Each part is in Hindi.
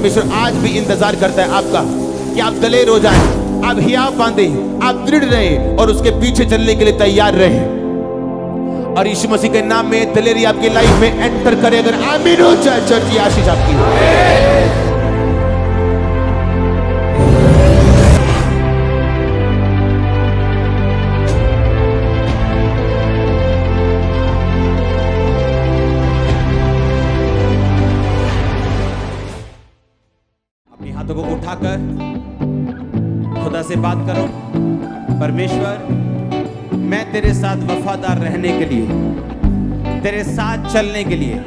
परमेश्वर आज भी इंतजार करता है आपका कि आप दलेर हो जाएं, आप हियाव बांधे, आप दृढ़ रहे और उसके पीछे चलने के लिए तैयार रहे। और यीशु मसीह के नाम में दलेरी आपकी लाइफ में एंटर करे। अगर आमीन हो जाए चर्च, की आशीष आपकी हो। हाथों को उठाकर खुदा से बात करो, परमेश्वर मैं तेरे साथ वफादार रहने के लिए, तेरे साथ चलने के लिए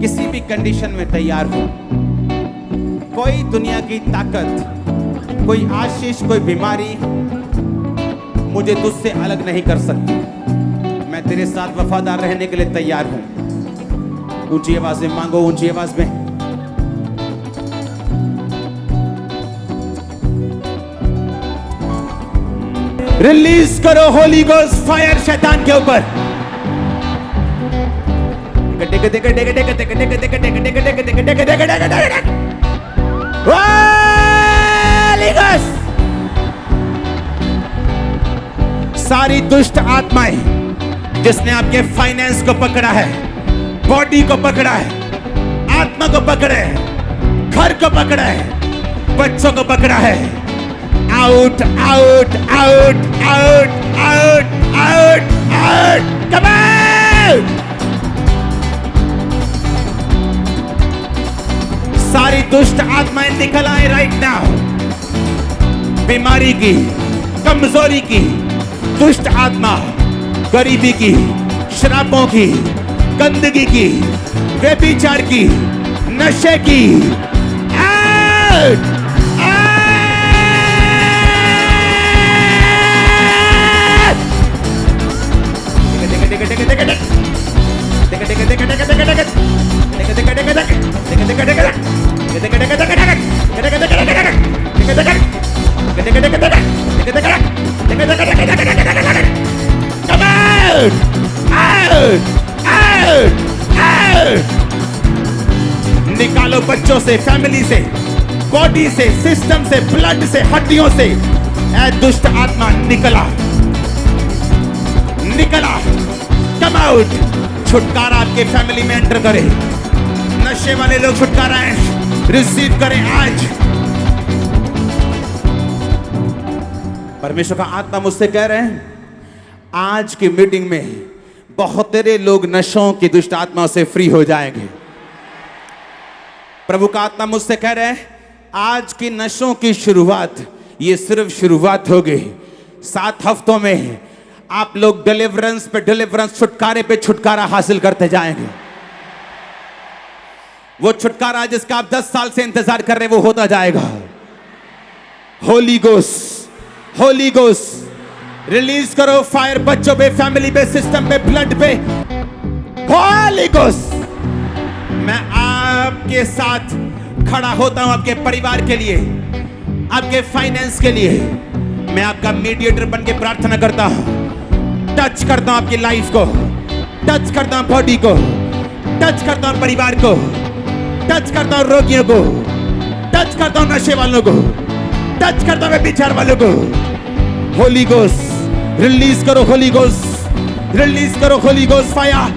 किसी भी कंडीशन में तैयार हूं। कोई दुनिया की ताकत, कोई आशीष, कोई बीमारी मुझे तुझसे अलग नहीं कर सकती। मैं तेरे साथ वफादार रहने के लिए तैयार हूं। ऊंची आवाज में मांगो, ऊंची आवाज में। रिलीज करो होली गोस्ट फायर शैतान के ऊपर। सारी दुष्ट आत्माएं जिसने आपके फाइनेंस को पकड़ा है, बॉडी को पकड़ा है, आत्मा को पकड़ा है, घर को पकड़ा है, बच्चों को पकड़ा है, out out out out out out out, come out. सारी दुष्ट आत्माएं निकल आए राइट नाउ। बीमारी की, कमजोरी की दुष्ट आत्मा, गरीबी की, शराबों की, गंदगी की, व्यभिचार की, नशे की, आउट। निकालो बच्चों से, फैमिली से, बॉडी से, सिस्टम से, ब्लड से, हड्डियों से। ऐ दुष्ट आत्मा निकला, निकला, कम आउट। छुटकारा आपके फैमिली में एंटर करे। नशे वाले लोग छुटकारा रिसीव करें आज। परमेश्वर का आत्मा मुझसे कह रहे हैं, आज की मीटिंग में बहुत तेरे लोग नशों की दुष्ट आत्माओं से फ्री हो जाएंगे। प्रभु का आत्मा मुझसे कह रहे हैं, आज की नशों की शुरुआत ये सिर्फ शुरुआत होगी। 7 हफ्तों में आप लोग डिलीवरेंस पे डिलीवरेंस, छुटकारे पे छुटकारा हासिल करते जाएंगे। वो छुटकारा जिसका आप 10 साल से इंतजार कर रहे हैं, वो होता जाएगा। Holi ghost, holy ghost release करो फायर बच्चों पे, फैमिली पे, सिस्टम पे, ब्लड पे। होली गोस्ट, मैं आपके साथ खड़ा होता हूं, आपके परिवार के लिए, आपके फाइनेंस के लिए। मैं आपका मीडिएटर बन के प्रार्थना करता हूं। टच करता हूं आपकी लाइफ को, टच करता हूं बॉडी को, टच करता हूं परिवार को, टच करता हूं रोगियों को, टच करता हूं नशे वालों को, टच करता हूं विचार वालों को। होली गोस्ट रिलीज करो, होली गोस्ट रिलीज करो, होली गोस्ट फायर।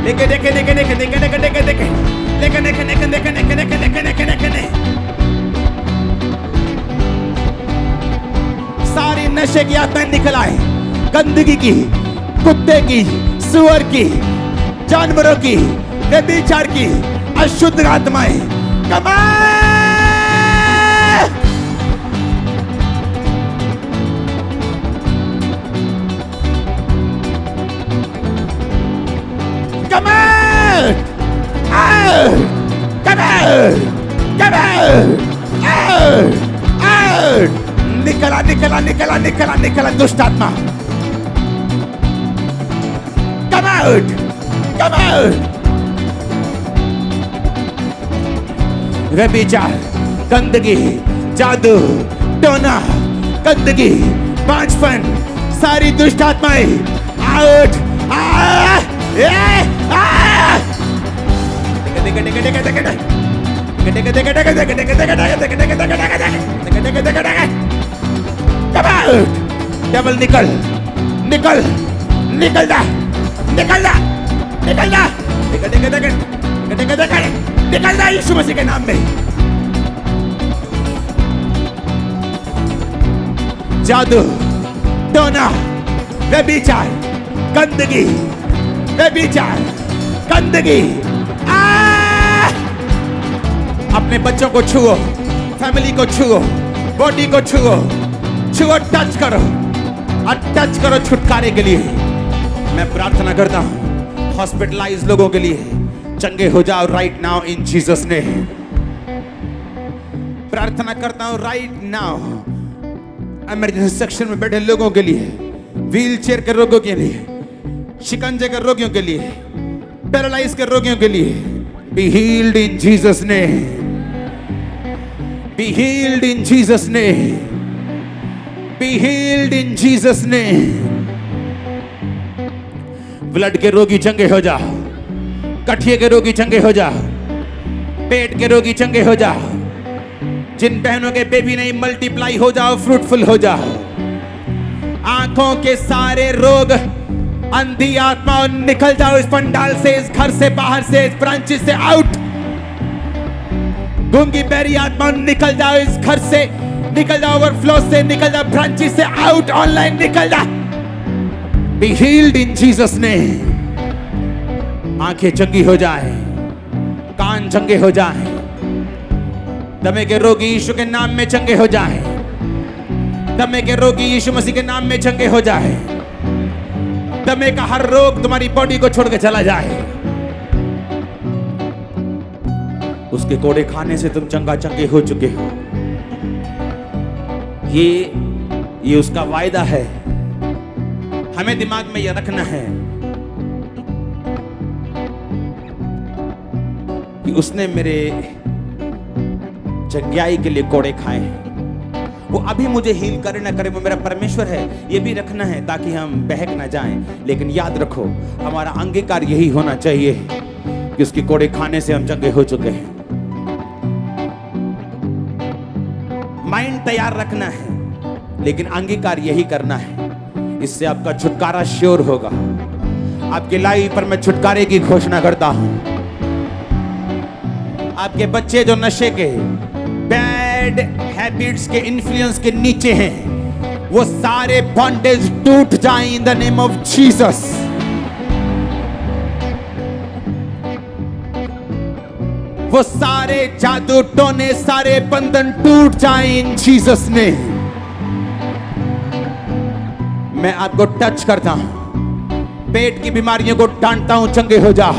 देखे देखे देखे देखे देखे देखे देखे देखे देखे देखे देखे देखे देखे देखे देखे देखे देखे। सारी नशे की आत्माएं निकल आए, गंदगी की, कुत्ते की, सुअर की, जानवरों की, व्यभिचार की, अशुद्ध आत्माएं कमा। Come out! Out! Come out! Come out! Out! Out! निकला निकला निकला निकला निकला दुष्ट आत्मा। Come out! Come out! व्यभिचार, गंदगी, जादू, टोना, गंदगी, बांझपन, सारी दुष्ट आत्माएं आउट। Come out! Devil, निकल, निकल, निकल जा, निकल जा, निकल जा, निकल जा यीशु मसीह के नाम में। जादू, टोना, व्यभिचार, गंदगी, व्यभिचार, गंदगी, अपने बच्चों को छुओ, फैमिली को छुओ, बॉडी को छुओ, छुओ, टच करो और टच करो छुटकारे के लिए। मैं प्रार्थना करता हूं हॉस्पिटलाइज लोगों के लिए, चंगे हो जाओ right now in Jesus name. प्रार्थना करता हूं राइट नाउ इमरजेंसी सेक्शन में बैठे लोगों के लिए, व्हील चेयर के रोगियों के लिए, शिकंजे के रोगियों के लिए, पैरालाइज के रोगियों के लिए, be healed in Jesus name, be healed in Jesus name, be healed in Jesus name. Blood के रोगी चंगे हो जाओ, गठिए के रोगी चंगे हो जाओ, पेट के रोगी चंगे हो जाओ, जिन बहनों के बेबी नहीं मल्टीप्लाई हो जाओ, फ्रूटफुल हो जाओ। आंखों के सारे रोग, अंधी आत्मा निकल जाओ इस पंडाल से, इस घर से, बाहर से, इस ब्रांचेस से आउट। गूंगी बहरी आत्मा निकल जाओ इस घर से, निकल जाओ ओवरफ्लो से, निकल जाओ ब्रांचेस से आउट, ऑनलाइन निकल जा। Be healed in Jesus name. आंखें चंगी हो जाए, कान चंगे हो जाए, दमे के रोगी यीशु के नाम में चंगे हो जाए, दमे के रोगी यीशु मसीह के नाम में चंगे हो जाए। दमे का हर रोग तुम्हारी बॉडी को छोड़ के चला जाए। उसके कोड़े खाने से तुम चंगा चंगे हो चुके हो। ये उसका वायदा है, हमें दिमाग में यह रखना है कि उसने मेरे जंग्याई के लिए कोड़े खाए हैं। वो अभी मुझे हील करे ना करे, वो मेरा परमेश्वर है, ये भी रखना है ताकि हम बहक ना जाएं। लेकिन याद रखो, हमारा अंगीकार यही होना चाहिए कि उसके कोड़े खाने से हम चंगे हो चुके हैं। माइंड तैयार रखना है, लेकिन अंगीकार यही करना है। इससे आपका छुटकारा श्योर होगा। आपके लाइफ पर मैं छुटकारे की घोषणा करता हूं। आपके बच्चे जो नशे के, बैड हैबिट्स के इन्फ्लुएंस के नीचे हैं, वो सारे बॉन्डेज टूट जाएं in the name of Jesus. वो सारे जादू टोने, सारे बंधन टूट जाएं इन जीसस ने। मैं आपको टच करता हूं, पेट की बीमारियों को डांटता हूं, चंगे हो जाओ।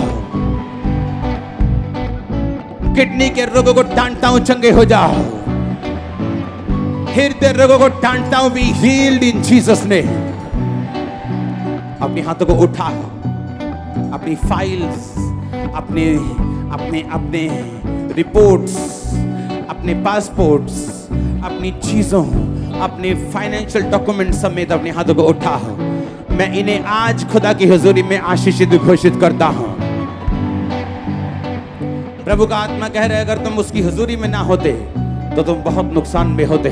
किडनी के रोगों को डांटता हूं, चंगे हो जाओ। हृदय रोगों को डांटता हूं, बी हील्ड इन जीसस ने। अपने हाथों को उठाओ, अपनी फाइल्स, अपने अपने अपने रिपोर्ट्स, अपने पासपोर्ट्स, अपनी चीजों, अपने फाइनेंशियल डॉक्यूमेंट समेत अपने हाथों को उठाओ। मैं इन्हें आज खुदा की हुजूरी में आशीषित घोषित करता हूं। प्रभु का आत्मा कह रहा है, अगर तुम उसकी हुजूरी में ना होते तो तुम बहुत नुकसान में होते।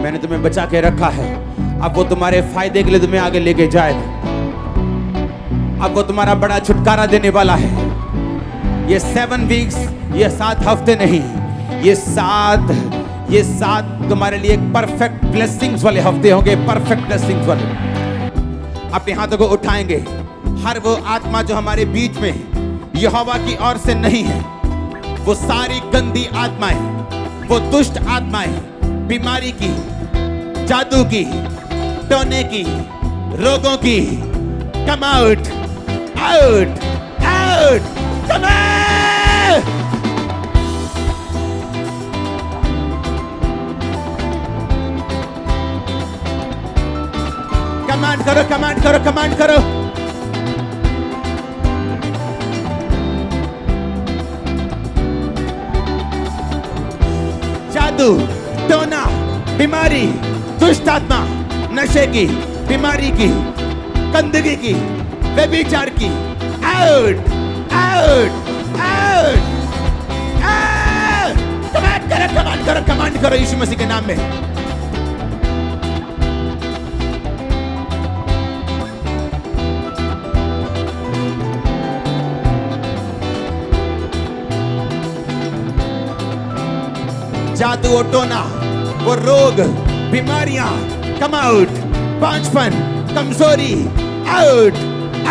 मैंने तुम्हें बचा के रखा है, अब वो तुम्हारे फायदे के लिए तुम्हें आगे लेके जाएगा। अब वो तुम्हारा बड़ा छुटकारा देने वाला है। ये 7 वीक्स, ये 7 हफ्ते नहीं, ये सात तुम्हारे लिए परफेक्ट ब्लेसिंग्स वाले हफ्ते होंगे, परफेक्ट ब्लेसिंग्स वाले। अपने हाथों को उठाएंगे। हर वो आत्मा जो हमारे बीच में यहोवा की ओर से नहीं है, वो सारी गंदी आत्माएं, वो दुष्ट आत्माएं, बीमारी की, जादू की, टोने की, रोगों की, come out, out, out, come out. Command करो, कमांड करो, कमांड करो। जादू, टोना, बीमारी, दुष्ट आत्मा, नशे की, बीमारी की, गंदगी की, व्यभिचार की, out, out, out, out, command करो यीशु मसीह के नाम में। जादू और टोना, वो रोग, बीमारियां, कम आउट, पांचपन, कमजोरी, आउट,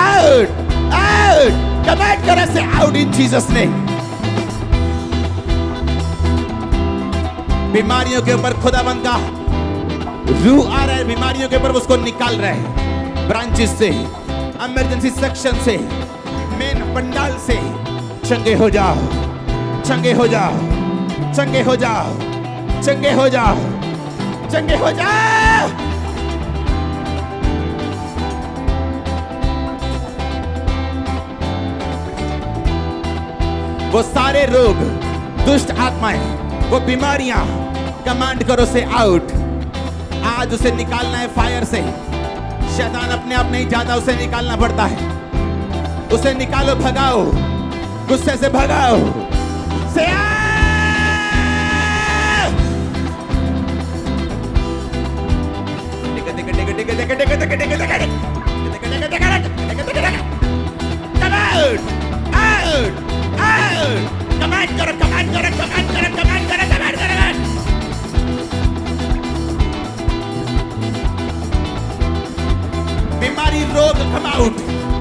आउट, आउट, कमांड करो से आउट इन जीसस नेम। बीमारियों के ऊपर खुदावंद का रूह आ रहा है, बीमारियों के ऊपर उसको निकाल रहा है, ब्रांचेस से, इमरजेंसी सेक्शन से, मेन पंडाल से। चंगे हो जाओ, चंगे हो जाओ, चंगे हो जाओ, चंगे हो जाओ, चंगे हो जाओ। वो सारे रोग, दुष्ट आत्माएं, वो बीमारियां, कमांड करो से आउट। आज उसे निकालना है फायर से। शैतान अपने आप नहीं जाता, उसे निकालना पड़ता है। उसे निकालो, भगाओ, गुस्से से भगाओ से कमांड करो, कमांड करो, कमांड करो, कमांड करो, कमांड करो। बीमारी, रोग कम आउट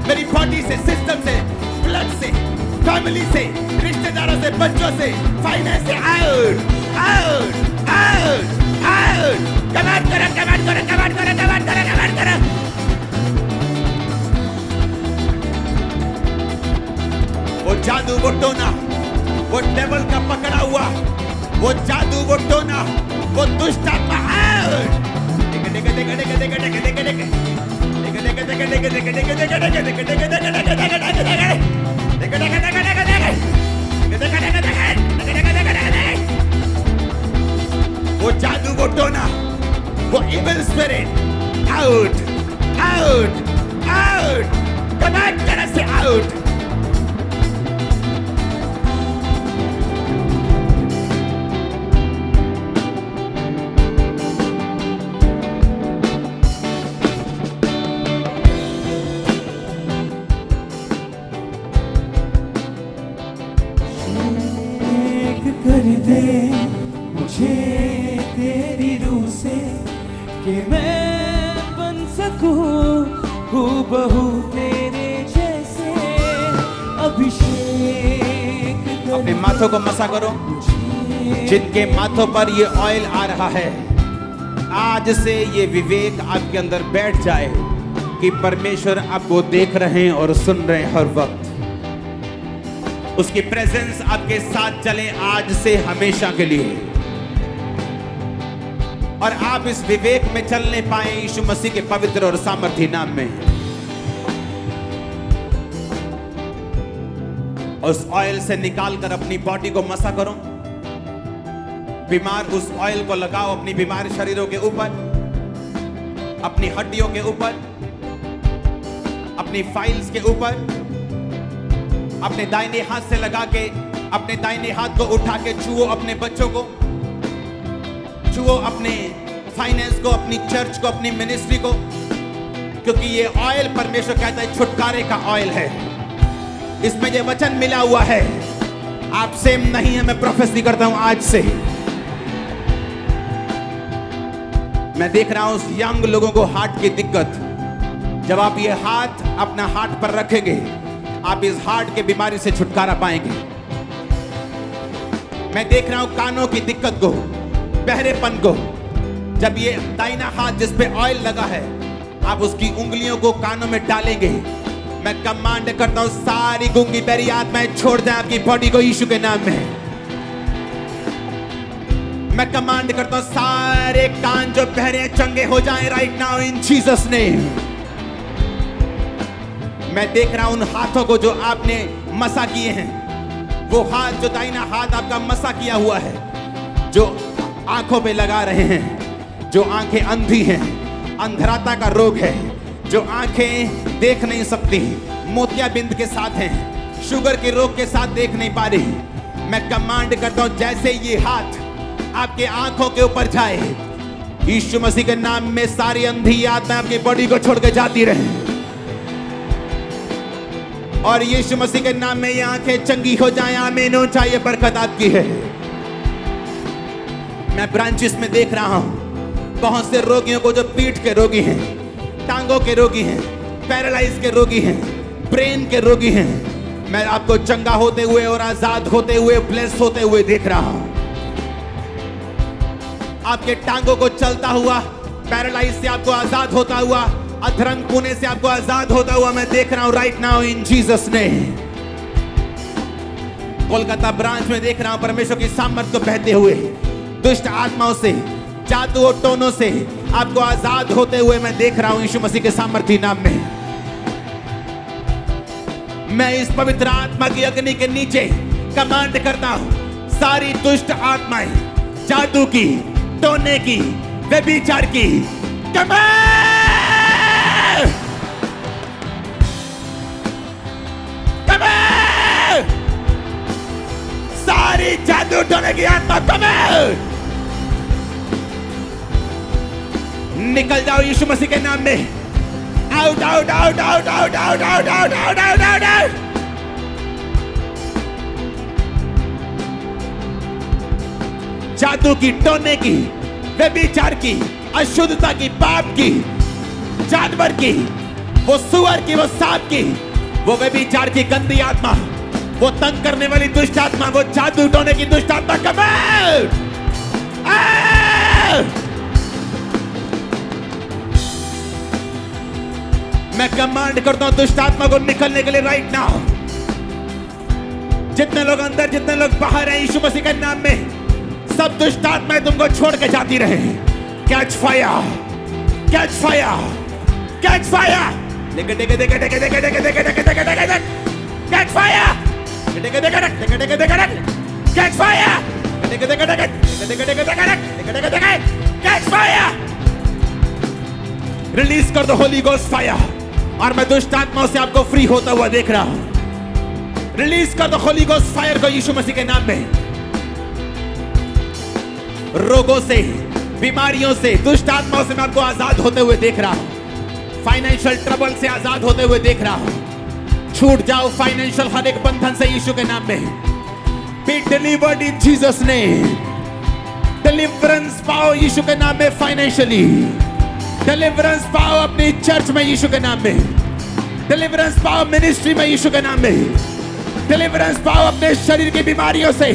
मेरी बॉडी से, सिस्टम से, ब्लड से, फैमिली से, रिश्तेदारों से, बच्चों से, फाइनेंस से out, out, out, out. Command करो, कमांड करो, कमांड करो, कमांड करो, कमांड करो। वो जादू, वो टोना, वो डेविल का पकड़ा हुआ, वो जादू, वो टोना, वो दुष्ट आत्मा आउट। वो जादू, वो टोना, वो evil spirit out, out, out. Command करो से आउट। कर दे मुझे तेरी रूह से कि मैं बन सकूं हूबहू तेरे जैसे। अभिषेक अपने माथों को मसा करो, जिनके माथों पर ये ऑयल आ रहा है, आज से ये विवेक आपके अंदर बैठ जाए कि परमेश्वर आपको देख रहे हैं और सुन रहे हैं हर वक्त। उसकी प्रेजेंस आपके साथ चले आज से हमेशा के लिए, और आप इस विवेक में चलने पाए यीशु मसीह के पवित्र और सामर्थी नाम में। उस ऑयल से निकालकर अपनी बॉडी को मसा करो। बीमार उस ऑयल को लगाओ अपनी बीमार शरीरों के ऊपर, अपनी हड्डियों के ऊपर, अपनी फाइल्स के ऊपर। अपने दाहिने हाथ से लगा के अपने दाहिने हाथ को उठा के छुओ अपने बच्चों को, छुओ अपने फाइनेंस को, अपनी चर्च को, अपनी मिनिस्ट्री को, क्योंकि ये ऑयल परमेश्वर कहता है छुटकारे का ऑयल है। इसमें ये वचन मिला हुआ है, आप सेम नहीं है। मैं प्रोफेसी करता हूं आज से। मैं देख रहा हूं यंग लोगों को हार्ट की दिक्कत। जब आप ये हाथ अपना हार्ट पर रखेंगे, आप इस हार्ट के बीमारी से छुटकारा पाएंगे। मैं देख रहा हूं कानों की दिक्कत को, बहरेपन को। जब ये दाहिना हाथ जिस पे ऑयल लगा है, आप उसकी उंगलियों को कानों में डालेंगे, मैं कमांड करता हूं सारी गूंगी बहरी आत्माएं छोड़ दें आपकी बॉडी को यीशु के नाम में। मैं कमांड करता हूं सारे कान जो बहरे चंगे हो जाएं right now in Jesus name. मैं देख रहा हूं उन हाथों को जो आपने मसा किए हैं, वो हाथ जो दाहिना हाथ आपका मसा किया हुआ है, जो आंखों पे लगा रहे हैं, जो आंखें अंधी हैं, अंधराता का रोग है, जो आंखें देख नहीं सकती, मोतियाबिंद के साथ हैं, शुगर के रोग के साथ देख नहीं पा रही। मैं कमांड करता हूं जैसे ये हाथ आपके आंखों के ऊपर जाए। यीशु मसीह के नाम में सारी अंधी आत्मा आपकी बॉडी को छोड़ के जाती रहे और यीशु मसीह के नाम में ये आंखें चंगी हो जाएं। आमीन हो जाए। बरकत आपकी है। मैं ब्रांचेस में देख रहा हूं बहुत से रोगियों को जो पीठ के रोगी हैं, टांगों के रोगी हैं, पैरालाइज के रोगी हैं, ब्रेन के रोगी हैं। मैं आपको चंगा होते हुए और आजाद होते हुए, ब्लेस होते हुए देख रहा हूं। आपके टांगों को चलता हुआ, पैरालाइज से आपको आजाद होता हुआ, अधरंग पुणे से आपको आजाद होता हुआ मैं देख रहा हूं right now in Jesus name. Kolkata branch में देख रहा हूं परमेश्वर की सामर्थ को बहते हुए, दुष्ट आत्माओं से, जादू और टोनों से आपको आजाद होते हुए मैं देख रहा हूं यीशु मसीह के सामर्थी नाम में। मैं इस पवित्र आत्मा की अग्नि के नीचे कमांड करता हूं, सारी दुष्ट आत्माएं, जादू की, टोने की, व्यभिचार की, कमांड, कमांड, सारी जादू टोने की आत्मा कमांड, निकल जाओ यीशु मसीह के नाम में। Out out out out out out out out out out out out. जादू की, टोने की, व्यभिचार की, अशुद्धता की, पाप की, जानवर की, वो सुअर की, वो सांप की, वो व्यभिचार की गंदी आत्मा, वो तंग करने वाली दुष्ट आत्मा, वो जादू टोने की दुष्ट आत्मा कमाल। मैं कमांड करता हूं दुष्ट आत्मा को निकलने के लिए राइट नाउ। जितने लोग अंदर, जितने लोग बाहर हैं, यीशु मसीह के नाम में सब दुष्ट आत्माएं तुमको छोड़ के जाती रहे। Catch fire, catch fire, catch fire, देखे देखे देखे देखे देखे देखे देखे देखे देखे देखे देखे, कैच फायर, देखे देखे देखे देखे देखे देखे, कैच फायर, देखे देखे देखे देखे देखे देखे देखे देखे देखे, कैच फायर। रिलीज कर दो होली गोस्ट फायर। और मैं दुष्ट आत्माओं से आपको फ्री होता हुआ देख रहा हूं। रिलीज कर दो होली गोस्ट फायर को यीशु मसीह के नाम में। रोगों से, बीमारियों से, दुष्ट आत्माओं से मैं आपको आजाद होते हुए देख रहा हूं। फाइनेंशियल ट्रबल से आजाद होते हुए देख रहा हूं। छूट जाओ फाइनेंशियल हर एक बंधन से यीशु के नाम में। बी डिलीवर्ड इन जीसस नेम। डिलीवरेंस पाओ यीशु के नाम में फाइनेंशियली। डिलीवरेंस पाओ अपनी चर्च में यीशु के नाम में। डिलीवरेंस पाओ मिनिस्ट्री में यीशु के नाम में। डिलीवरेंस पाओ अपने शरीर की बीमारियों से।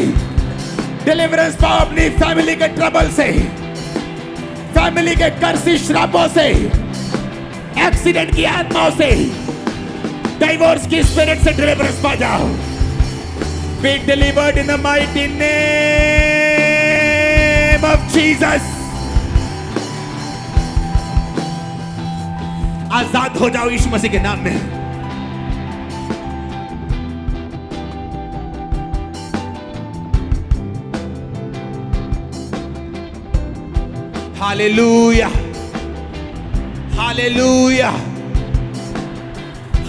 डिलीवरेंस पाओ अपनी फैमिली के ट्रबल से, फैमिली के कर्सी श्रापों से, एक्सीडेंट की आत्माओं से, डाइवोर्स की स्पिरिट से डिलीवरेंस पा जाओ। Be delivered in the mighty name of Jesus. आजाद हो जाओ यीशु मसीह के नाम में। Hallelujah, hallelujah,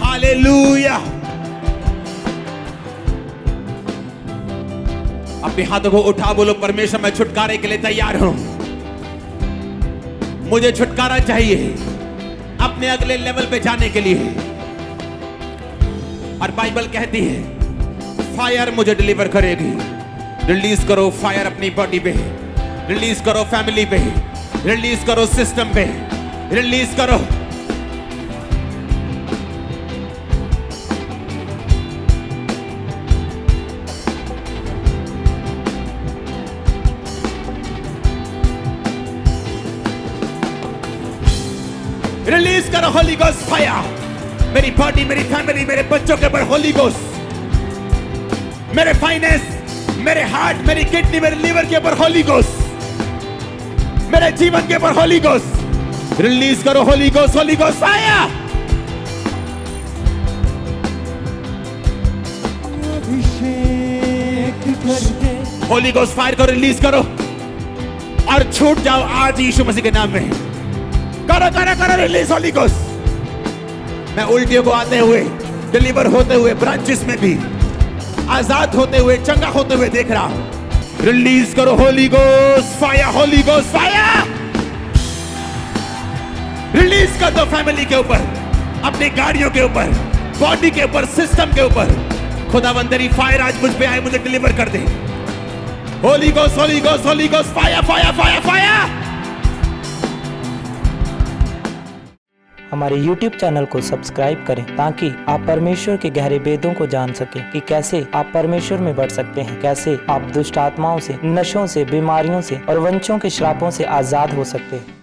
hallelujah. अपने हाथों को उठा बोलो, परमेश्वर मैं छुटकारे के लिए तैयार हूं। मुझे छुटकारा चाहिए अपने अगले लेवल पे जाने के लिए। और बाइबल कहती है फायर मुझे डिलीवर करेगी। रिलीज करो फायर अपनी बॉडी पे, रिलीज करो फैमिली पे, रिलीज करो सिस्टम पे, रिलीज करो। रिलीज करो होली गोस्ट फायर। मेरी बॉडी, मेरी फैमिली, मेरे बच्चों के ऊपर होली गोस्ट। मेरे फाइनेंस, मेरे हार्ट, मेरी किडनी, मेरे लीवर के ऊपर होली गोस्ट। मेरे जीवन के ऊपर होली गोस्ट। रिलीज करो Holi ghost, holy ghost fire. Holi ghost fire को रिलीज करो और छूट जाओ आज यीशु मसीह के नाम में। करो करो करो रिलीज होली गोस्ट। मैं उल्टियों को आते हुए, डिलीवर होते हुए, ब्रांचेस में भी आजाद होते हुए, चंगा होते हुए देख रहा हूं। रिलीज करो Holi ghost fire, Holi ghost fire. Release कर दो फैमिली के ऊपर, अपनी गाड़ियों के ऊपर, बॉडी के ऊपर, सिस्टम के ऊपर। खुदावंद तेरी फायर आज मुझ पे आए, मुझे डिलीवर कर दे। Holy ghost, holy ghost, holy ghost fire, fire, fire, fire. हमारे YouTube चैनल को सब्सक्राइब करें ताकि आप परमेश्वर के गहरे वेदों को जान सकें कि कैसे आप परमेश्वर में बढ़ सकते हैं, कैसे आप दुष्ट आत्माओं से, नशों से, बीमारियों से और वंशों के श्रापों से आजाद हो सकते हैं।